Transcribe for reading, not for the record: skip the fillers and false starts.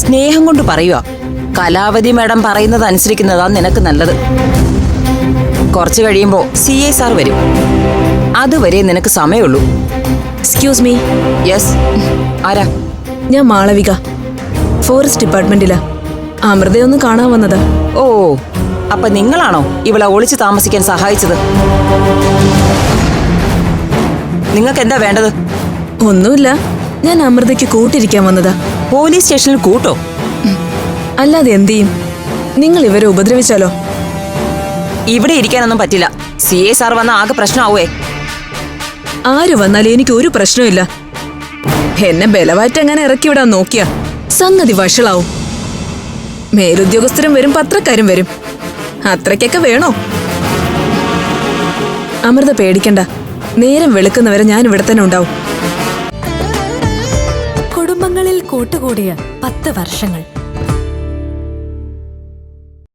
സ്നേഹം കൊണ്ട് പറയുക. കലാവതി മാഡം പറയുന്നത് അനുസരിക്കുന്നതാ നിനക്ക് നല്ലത്. കുറച്ചു കഴിയുമ്പോ CA സാർ വരും. അതുവരെ നിനക്ക് സമയമുള്ളൂ. Excuse me. യെസ്. ആരാ? ഞാൻ മാളവിക, ഫോറസ്റ്റ് ഡിപ്പാർട്ട്മെന്റിലാ. അമൃതയൊന്ന് കാണാൻ വന്നതാ. ഓ, അപ്പൊ നിങ്ങളാണോ ഇവളെ ഒളിച്ചു താമസിക്കാൻ സഹായിച്ചത്? നിങ്ങൾക്ക് എന്താ വേണ്ടത്? ഒന്നുമില്ല, ഞാൻ അമൃതയ്ക്ക് കൂട്ടിരിക്കാൻ വന്നതാ. പോലീസ് സ്റ്റേഷനിൽ കൂട്ടോ? അല്ലാതെ എന്ത് ചെയ്യും? നിങ്ങൾ ഇവരെ ഉപദ്രവിച്ചാലോ? ഇവിടെ ഇരിക്കാനൊന്നും പറ്റില്ല. CA സാർ വന്ന ആകെ പ്രശ്നമാവേ. ആര് വന്നാലും എനിക്ക് ഒരു പ്രശ്നമില്ല. എന്നെ ബലവാറ്റെങ്ങനെ ഇറക്കി വിടാൻ നോക്കിയാ സംഗതി വഷളാവും. മേലുദ്യോഗസ്ഥരും വരും, പത്രക്കാരും വരും. അത്രയ്ക്കൊക്കെ വേണോ? അമൃത പേടിക്കണ്ട, നേരം വെളുക്കുന്നവരെ ഞാൻ ഇവിടെ തന്നെ ഉണ്ടാവും. കുടുംബങ്ങളിൽ കൂട്ടുകൂടിയ 10 വർഷങ്ങൾ.